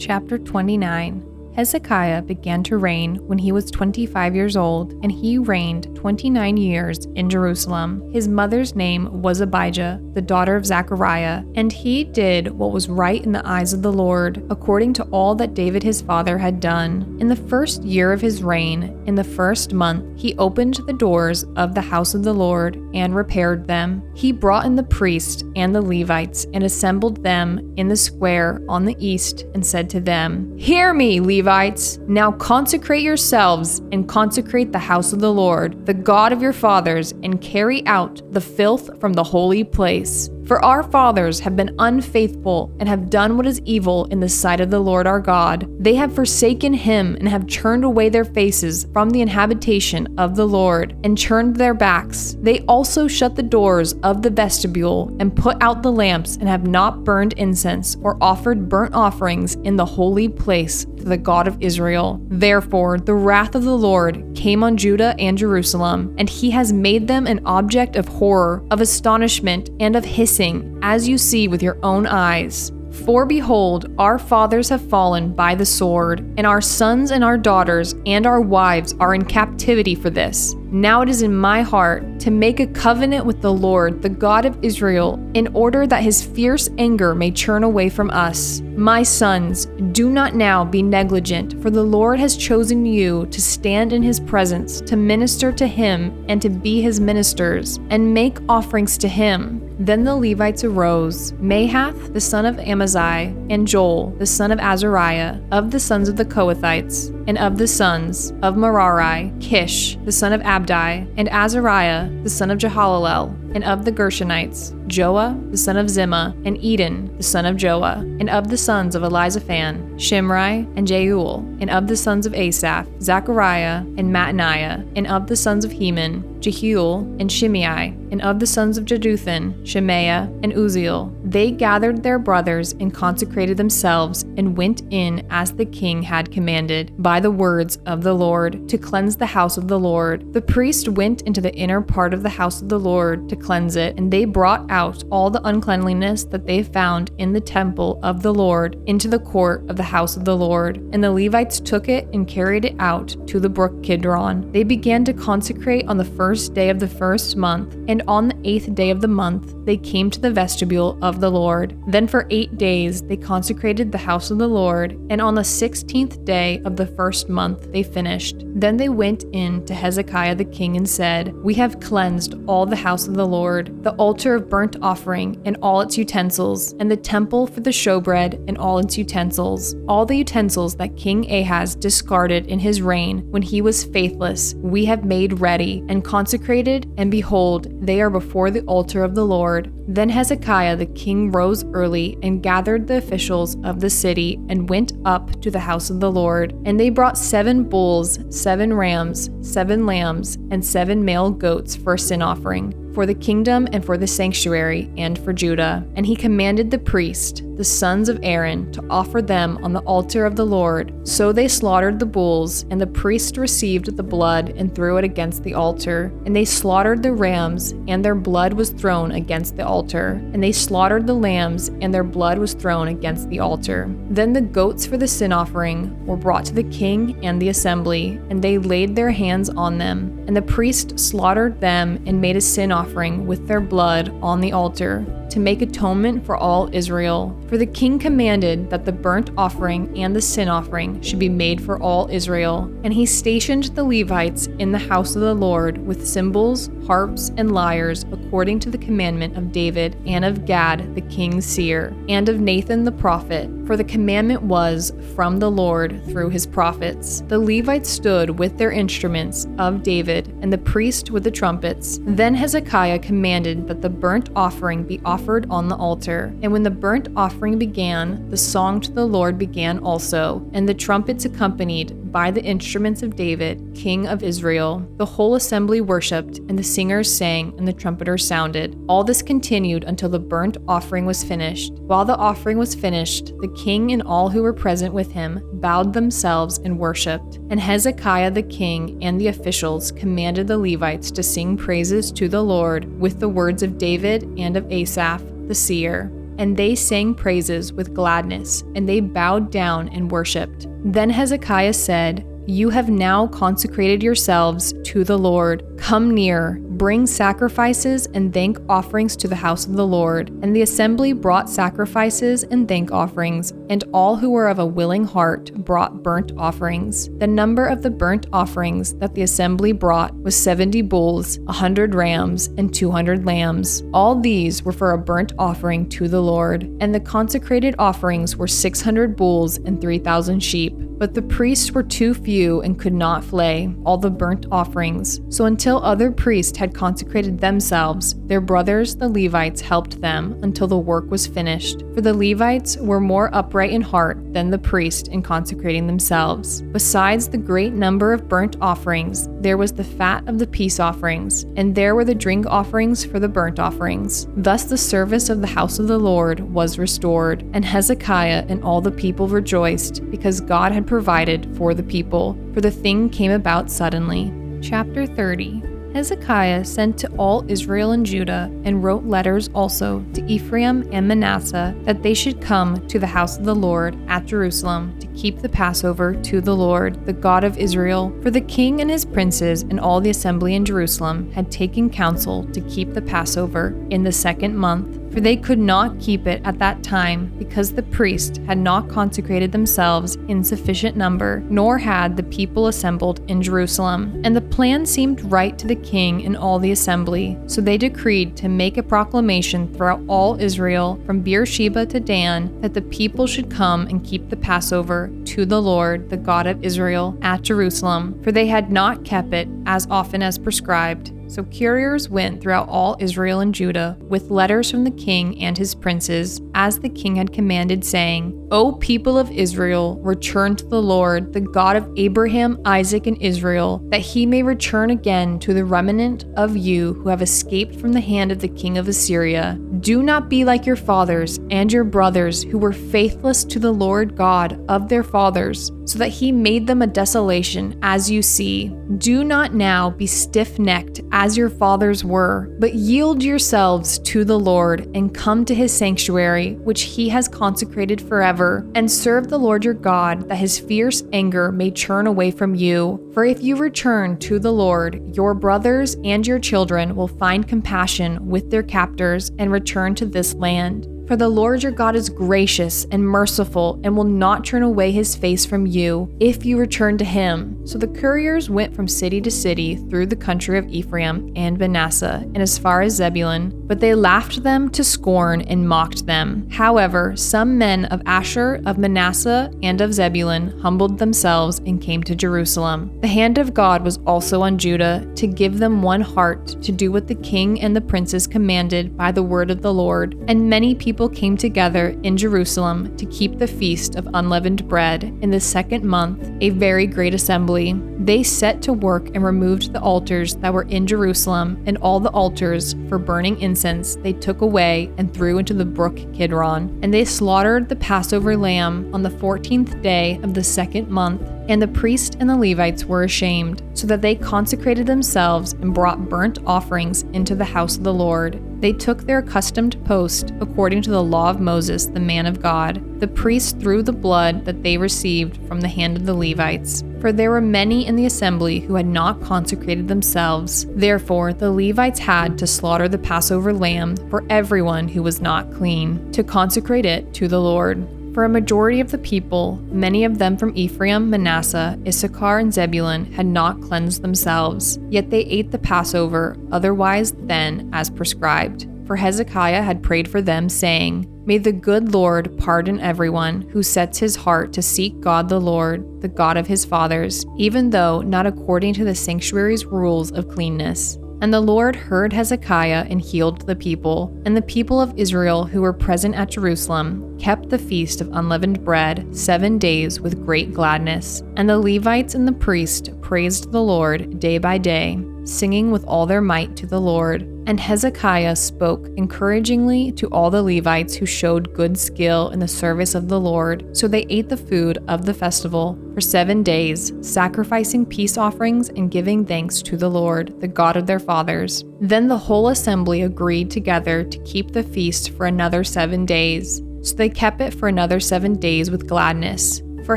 Chapter 29. Hezekiah began to reign when he was 25 years old, and he reigned 29 years in Jerusalem. His mother's name was Abijah, the daughter of Zechariah, and he did what was right in the eyes of the Lord, according to all that David his father had done. In the first year of his reign, in the first month, he opened the doors of the house of the Lord and repaired them. He brought in the priests and the Levites and assembled them in the square on the east and said to them, "Hear me, Levites! Now consecrate yourselves and consecrate the house of the Lord, the God of your fathers, and carry out the filth from the holy place. For our fathers have been unfaithful and have done what is evil in the sight of the Lord our God. They have forsaken him and have turned away their faces from the habitation of the Lord and turned their backs. They also shut the doors of the vestibule and put out the lamps and have not burned incense or offered burnt offerings in the holy place to the God of Israel. Therefore, the wrath of the Lord came on Judah and Jerusalem, and he has made them an object of horror, of astonishment, and of hissing, as you see with your own eyes. For behold, our fathers have fallen by the sword, and our sons and our daughters and our wives are in captivity for this. Now it is in my heart to make a covenant with the Lord, the God of Israel, in order that his fierce anger may turn away from us. My sons, do not now be negligent, for the Lord has chosen you to stand in his presence, to minister to him and to be his ministers, and make offerings to him." Then the Levites arose, Mahath the son of Amaziah, and Joel the son of Azariah, of the sons of the Kohathites, and of the sons of Merari, Kish the son of Abdi, and Azariah the son of Jehalalel, and of the Gershonites, Joah the son of Zimmah, and Eden the son of Joah, and of the sons of Elizaphan, Shimri and Jeuel, and of the sons of Asaph, Zechariah and Mattaniah, and of the sons of Heman, Jehiel and Shimei, and of the sons of Jeduthun, Shemaiah and Uzziel. They gathered their brothers and consecrated themselves and went in as the king had commanded by the words of the Lord to cleanse the house of the Lord. The priest went into the inner part of the house of the Lord to cleanse it, and they brought out all the uncleanliness that they found in the temple of the Lord into the court of the house of the Lord. And the Levites took it and carried it out to the brook Kidron. They began to consecrate on the first day of the first month, and on the 8th day of the month they came to the vestibule of the Lord. Then for 8 days they consecrated the house of the Lord, and on the 16th day of the first month they finished. Then they went in to Hezekiah the king and said, "We have cleansed all the house of the Lord, the altar of burnt offering and all its utensils, and the temple for the showbread and all its utensils, all the utensils that King Ahaz discarded in his reign when he was faithless, we have made ready and consecrated, and behold, they are before the altar of the Lord." Then Hezekiah the king rose early and gathered the officials of the city and went up to the house of the Lord. And they brought 7 bulls, 7 rams, 7 lambs, and 7 male goats for a sin offering, for the kingdom and for the sanctuary and for Judah. And he commanded the priest, the sons of Aaron, to offer them on the altar of the Lord. So they slaughtered the bulls, and the priest received the blood and threw it against the altar. And they slaughtered the rams, and their blood was thrown against the altar. And they slaughtered the lambs, and their blood was thrown against the altar. Then the goats for the sin offering were brought to the king and the assembly, and they laid their hands on them. And the priest slaughtered them and made a sin offering with their blood on the altar, to make atonement for all Israel. For the king commanded that the burnt offering and the sin offering should be made for all Israel. And he stationed the Levites in the house of the Lord with cymbals, harps, and lyres, according to the commandment of David and of Gad the king's seer, and of Nathan the prophet. For the commandment was from the Lord through his prophets. The Levites stood with their instruments of David, and the priest with the trumpets. Then Hezekiah commanded that the burnt offering be offered on the altar. And when the burnt offering began, the song to the Lord began also, and the trumpets accompanied by the instruments of David, king of Israel. The whole assembly worshipped, and the singers sang, and the trumpeters sounded. All this continued until the burnt offering was finished. While the offering was finished, the king and all who were present with him bowed themselves and worshipped. And Hezekiah the king and the officials commanded the Levites to sing praises to the Lord with the words of David and of Asaph the seer. and they sang praises with gladness, and they bowed down and worshipped. Then Hezekiah said, "You have now consecrated yourselves to the Lord. Come near, bring sacrifices and thank offerings to the house of the Lord." And the assembly brought sacrifices and thank offerings, and all who were of a willing heart brought burnt offerings. The number of the burnt offerings that the assembly brought was 70 bulls, 100 rams, and 200 lambs. All these were for a burnt offering to the Lord. And the consecrated offerings were 600 bulls and 3,000 sheep. But the priests were too few and could not flay all the burnt offerings. So until other priests had consecrated themselves, their brothers the Levites helped them until the work was finished. For the Levites were more upright in heart than the priests in consecrating themselves. Besides the great number of burnt offerings, there was the fat of the peace offerings, and there were the drink offerings for the burnt offerings. Thus the service of the house of the Lord was restored, and Hezekiah and all the people rejoiced, because God had provided for the people, for the thing came about suddenly. Chapter 30. Hezekiah sent to all Israel and Judah and wrote letters also to Ephraim and Manasseh that they should come to the house of the Lord at Jerusalem to keep the Passover to the Lord, the God of Israel. For the king and his princes and all the assembly in Jerusalem had taken counsel to keep the Passover in the 2nd month. For they could not keep it at that time, because the priests had not consecrated themselves in sufficient number, nor had the people assembled in Jerusalem. And the plan seemed right to the king and all the assembly. So they decreed to make a proclamation throughout all Israel, from Beersheba to Dan, that the people should come and keep the Passover to the Lord, the God of Israel, at Jerusalem, for they had not kept it as often as prescribed. So couriers went throughout all Israel and Judah with letters from the king and his princes, as the king had commanded, saying, "O people of Israel, return to the Lord, the God of Abraham, Isaac, and Israel, that he may return again to the remnant of you who have escaped from the hand of the king of Assyria. Do not be like your fathers and your brothers, who were faithless to the Lord God of their fathers, so that he made them a desolation, as you see. Do not now be stiff-necked as your fathers were, but yield yourselves to the Lord and come to his sanctuary, which he has consecrated forever, and serve the Lord your God, that his fierce anger may turn away from you. For if you return to the Lord, your brothers and your children will find compassion with their captors and return to this land. For the Lord your God is gracious and merciful and will not turn away his face from you if you return to him." So the couriers went from city to city through the country of Ephraim and Manasseh and as far as Zebulun, but they laughed them to scorn and mocked them. However, some men of Asher, of Manasseh, and of Zebulun humbled themselves and came to Jerusalem. The hand of God was also on Judah to give them one heart to do what the king and the princes commanded by the word of the Lord, and many people came together in Jerusalem to keep the feast of unleavened bread in the 2nd month, a very great assembly. They set to work and removed the altars that were in Jerusalem, and all the altars for burning incense they took away and threw into the brook Kidron. And they slaughtered the Passover lamb on the 14th day of the 2nd month. And the priests and the Levites were ashamed, so that they consecrated themselves and brought burnt offerings into the house of the Lord. They took their accustomed post according to the law of Moses, the man of God. The priests threw the blood that they received from the hand of the Levites. For there were many in the assembly who had not consecrated themselves. Therefore, the Levites had to slaughter the Passover lamb for everyone who was not clean, to consecrate it to the Lord. For a majority of the people, many of them from Ephraim, Manasseh, Issachar, and Zebulun, had not cleansed themselves, yet they ate the Passover otherwise than as prescribed. For Hezekiah had prayed for them, saying, "May the good Lord pardon everyone who sets his heart to seek God the Lord, the God of his fathers, even though not according to the sanctuary's rules of cleanness." And the Lord heard Hezekiah and healed the people. And the people of Israel who were present at Jerusalem kept the feast of unleavened bread 7 days with great gladness. And the Levites and the priests praised the Lord day by day, singing with all their might to the Lord. And Hezekiah spoke encouragingly to all the Levites who showed good skill in the service of the Lord. So they ate the food of the festival for 7 days, sacrificing peace offerings and giving thanks to the Lord, the God of their fathers. Then the whole assembly agreed together to keep the feast for another 7 days. So they kept it for another 7 days with gladness. For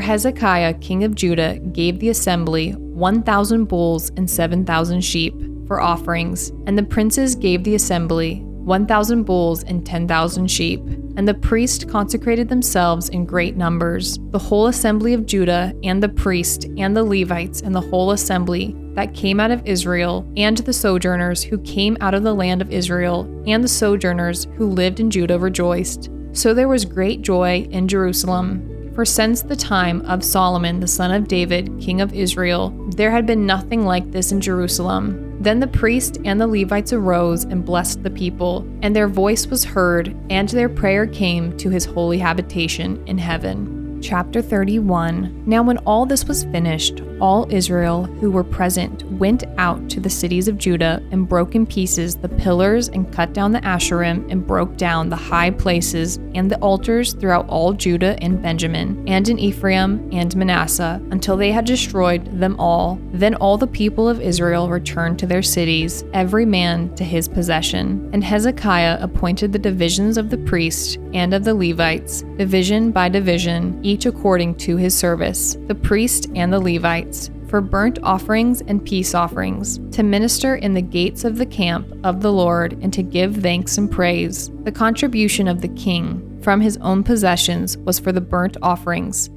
Hezekiah, king of Judah, gave the assembly 1,000 bulls and 7,000 sheep for offerings, and the princes gave the assembly 1,000 bulls and 10,000 sheep. And the priests consecrated themselves in great numbers, the whole assembly of Judah, and the priest, and the Levites, and the whole assembly that came out of Israel, and the sojourners who came out of the land of Israel, and the sojourners who lived in Judah rejoiced. So there was great joy in Jerusalem. For since the time of Solomon the son of David, king of Israel, there had been nothing like this in Jerusalem. Then the priests and the Levites arose and blessed the people, and their voice was heard, and their prayer came to his holy habitation in heaven. Chapter 31. Now when all this was finished, all Israel who were present went out to the cities of Judah and broke in pieces the pillars and cut down the Asherim and broke down the high places and the altars throughout all Judah and Benjamin and in Ephraim and Manasseh until they had destroyed them all. Then all the people of Israel returned to their cities, every man to his possession. And Hezekiah appointed the divisions of the priests and of the Levites, division by division, each according to his service, the priest and the Levites, for burnt offerings and peace offerings, to minister in the gates of the camp of the Lord, and to give thanks and praise. The contribution of the king from his own possessions was for the burnt offerings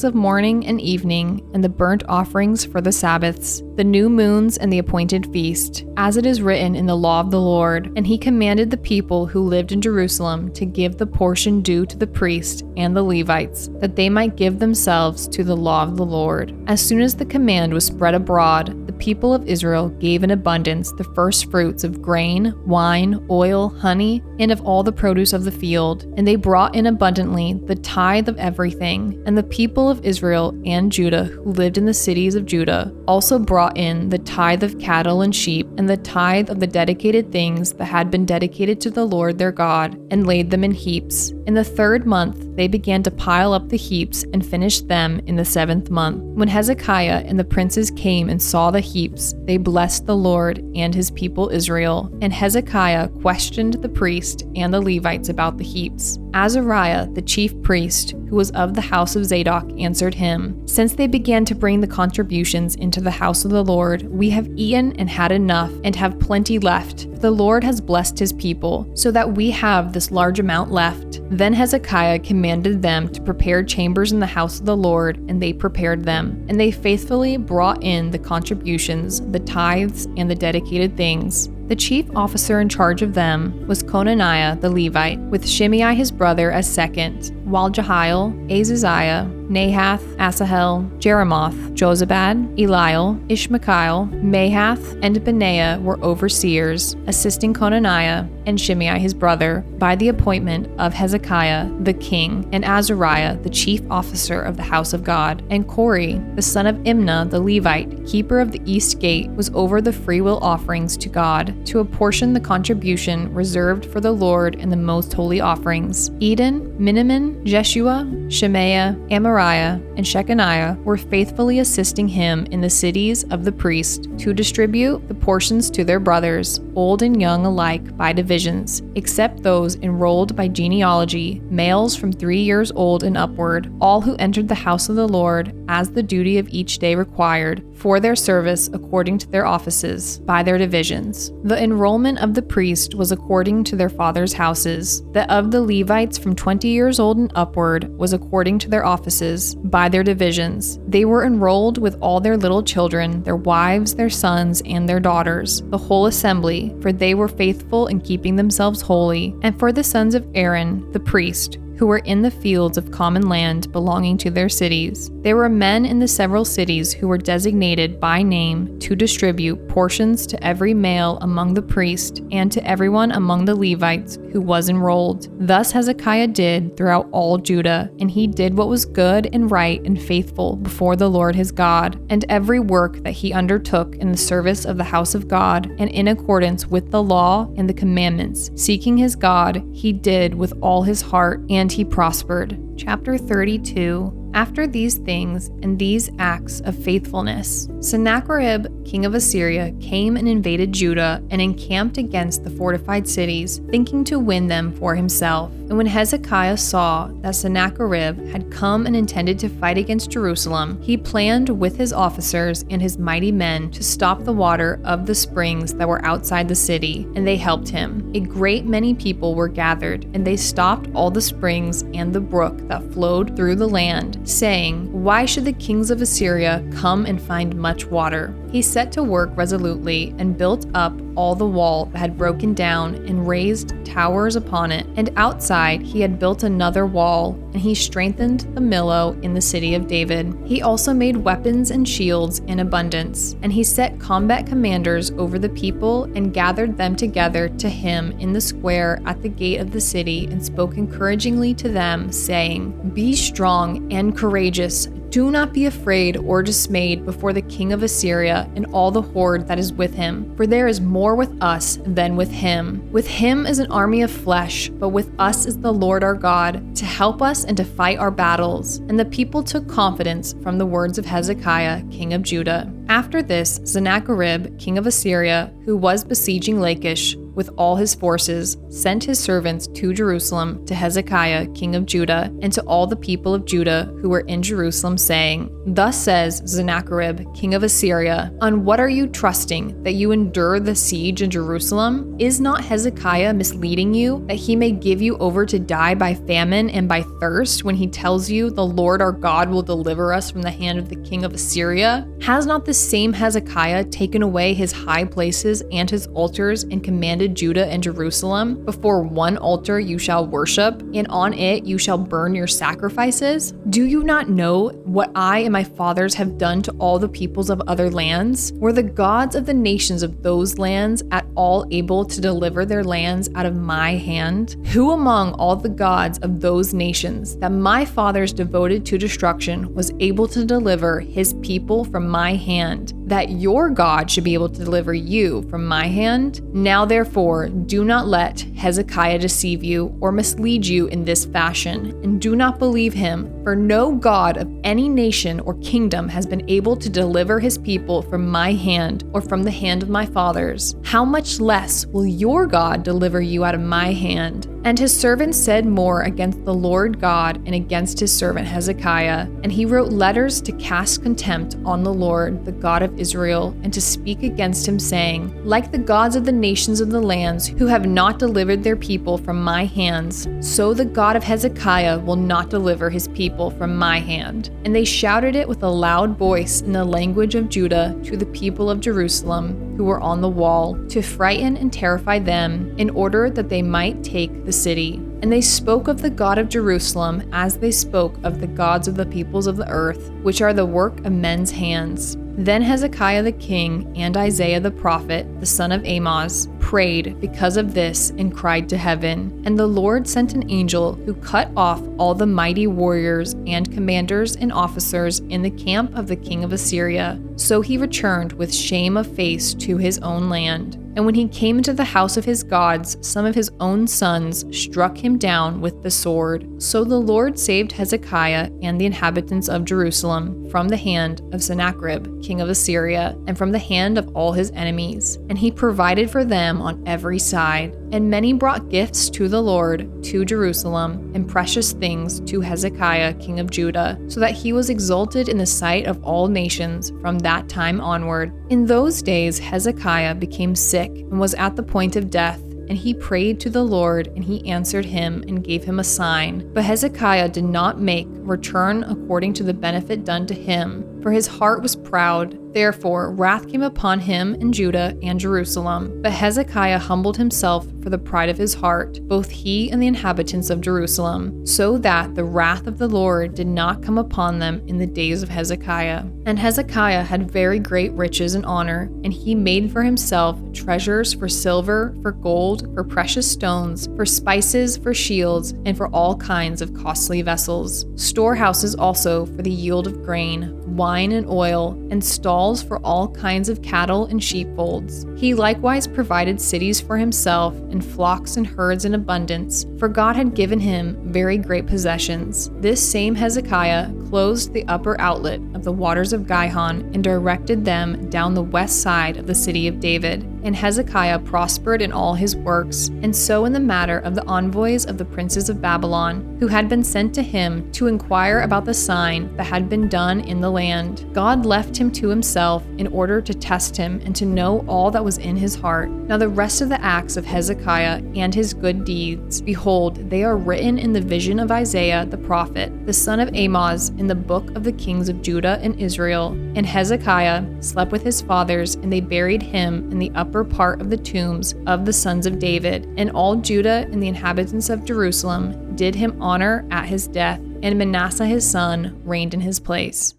of morning and evening, and the burnt offerings for the Sabbaths, the new moons and the appointed feast, as it is written in the law of the Lord. And he commanded the people who lived in Jerusalem to give the portion due to the priest and the Levites, that they might give themselves to the law of the Lord. As soon as the command was spread abroad, the people of Israel gave in abundance the first fruits of grain, wine, oil, honey, and of all the produce of the field. And they brought in abundantly the tithe of everything. And the people of Israel and Judah who lived in the cities of Judah also brought in the tithe of cattle and sheep, and the tithe of the dedicated things that had been dedicated to the Lord their God, and laid them in heaps. In the 3rd month they began to pile up the heaps, and finished them in the 7th month. When Hezekiah and the princes came and saw the heaps, they blessed the Lord and his people Israel. And Hezekiah questioned the priest and the Levites about the heaps. Azariah, the chief priest, who was of the house of Zadok, answered him, "Since they began to bring the contributions into the house of the Lord, we have eaten and had enough, and have plenty left. The Lord has blessed his people, so that we have this large amount left." Then Hezekiah commanded them to prepare chambers in the house of the Lord, and they prepared them. And they faithfully brought in the contributions, the tithes, and the dedicated things. The chief officer in charge of them was Conaniah the Levite, with Shimei his brother as second, while Jehiel, Azaziah, Nahath, Asahel, Jeremoth, Jozabad, Eliel, Ishmachiel, Mahath, and Benaiah were overseers, assisting Conaniah and Shimei his brother, by the appointment of Hezekiah the king, and Azariah the chief officer of the house of God. And Kori, the son of Imnah the Levite, keeper of the east gate, was over the freewill offerings to God, to apportion the contribution reserved for the Lord and the most holy offerings. Eden, Miniamin, Jeshua, Shemaiah, Amariah, and Shechaniah were faithfully assisting him in the cities of the priest to distribute the portions to their brothers, old and young alike, by divisions, except those enrolled by genealogy, males from 3 years old and upward, all who entered the house of the Lord, as the duty of each day required, for their service according to their offices, by their divisions. The enrollment of the priest was according to their fathers' houses. That of the Levites from 20 years old and upward was according to their offices, by their divisions. They were enrolled with all their little children, their wives, their sons, and their daughters, the whole assembly, for they were faithful in keeping themselves holy. And for the sons of Aaron, the priest, who were in the fields of common land belonging to their cities. There were men in the several cities who were designated by name to distribute portions to every male among the priests and to everyone among the Levites who was enrolled. Thus Hezekiah did throughout all Judah, and he did what was good and right and faithful before the Lord his God, and every work that he undertook in the service of the house of God, and in accordance with the law and the commandments, seeking his God, he did with all his heart, and he prospered. Chapter 32. After these things and these acts of faithfulness, Sennacherib, king of Assyria, came and invaded Judah and encamped against the fortified cities, thinking to win them for himself. And when Hezekiah saw that Sennacherib had come and intended to fight against Jerusalem, he planned with his officers and his mighty men to stop the water of the springs that were outside the city, and they helped him. A great many people were gathered, and they stopped all the springs and the brook that flowed through the land, saying, "Why should the kings of Assyria come and find much water?" He set to work resolutely and built up all the wall that had broken down and raised towers upon it. And outside he had built another wall, and he strengthened the millow in the city of David. He also made weapons and shields in abundance. And he set combat commanders over the people and gathered them together to him in the square at the gate of the city and spoke encouragingly to them, saying, "Be strong and courageous. Do not be afraid or dismayed before the king of Assyria and all the horde that is with him, for there is more with us than with him. With him is an army of flesh, but with us is the Lord our God, to help us and to fight our battles." And the people took confidence from the words of Hezekiah, king of Judah. After this, Sennacherib, king of Assyria, who was besieging Lachish with all his forces, sent his servants to Jerusalem to Hezekiah, king of Judah, and to all the people of Judah who were in Jerusalem, saying, "Thus says Sennacherib, king of Assyria, on what are you trusting, that you endure the siege in Jerusalem? Is not Hezekiah misleading you, that he may give you over to die by famine and by thirst, when he tells you, the Lord our God will deliver us from the hand of the king of Assyria? Has not the same Hezekiah taken away his high places and his altars and commanded Judah and Jerusalem, before one altar you shall worship, and on it you shall burn your sacrifices? Do you not know what I and my fathers have done to all the peoples of other lands? Were the gods of the nations of those lands at all able to deliver their lands out of my hand? Who among all the gods of those nations that my fathers devoted to destruction was able to deliver his people from my hand, that your God should be able to deliver you from my hand? Now therefore, do not let Hezekiah deceive you or mislead you in this fashion, and do not believe him, for no God of any nation or kingdom has been able to deliver his people from my hand or from the hand of my fathers. How much less will your God deliver you out of my hand? And his servant said more against the Lord God and against his servant Hezekiah, and he wrote letters to cast contempt on the Lord, the God of Israel, and to speak against him, saying, like the gods of the nations of the lands who have not delivered their people from my hands, so the God of Hezekiah will not deliver his people from my hand. And they shouted it with a loud voice in the language of Judah to the people of Jerusalem who were on the wall, to frighten and terrify them, in order that they might take the city. And they spoke of the God of Jerusalem as they spoke of the gods of the peoples of the earth, which are the work of men's hands. Then Hezekiah the king and Isaiah the prophet, the son of Amoz, prayed because of this and cried to heaven. And the Lord sent an angel who cut off all the mighty warriors and commanders and officers in the camp of the king of Assyria. So he returned with shame of face to his own land. And when he came into the house of his gods, some of his own sons struck him down with the sword. So the Lord saved Hezekiah and the inhabitants of Jerusalem from the hand of Sennacherib, king of Assyria, and from the hand of all his enemies. And he provided for them on every side. And many brought gifts to the Lord, to Jerusalem, and precious things to Hezekiah, king of Judah, so that he was exalted in the sight of all nations from that time onward. In those days Hezekiah became sick and was at the point of death. And he prayed to the Lord, and he answered him and gave him a sign. But Hezekiah did not make return according to the benefit done to him, for his heart was proud. Therefore, wrath came upon him and Judah and Jerusalem. But Hezekiah humbled himself for the pride of his heart, both he and the inhabitants of Jerusalem, so that the wrath of the Lord did not come upon them in the days of Hezekiah. And Hezekiah had very great riches and honor, and he made for himself treasures for silver, for gold, for precious stones, for spices, for shields, and for all kinds of costly vessels. Storehouses also for the yield of grain, wine and oil, and stalls for all kinds of cattle and sheepfolds. He likewise provided cities for himself, and flocks and herds in abundance, for God had given him very great possessions. This same Hezekiah closed the upper outlet of the waters of Gihon, and directed them down the west side of the city of David. And Hezekiah prospered in all his works, and so in the matter of the envoys of the princes of Babylon, who had been sent to him to inquire about the sign that had been done in the land. God left him to himself in order to test him and to know all that was in his heart. Now the rest of the acts of Hezekiah and his good deeds, behold, they are written in the vision of Isaiah the prophet, the son of Amoz, in the book of the kings of Judah and Israel. And Hezekiah slept with his fathers, and they buried him in the upper part of the tombs of the sons of David. And all Judah and the inhabitants of Jerusalem did him honor at his death, and Manasseh his son reigned in his place.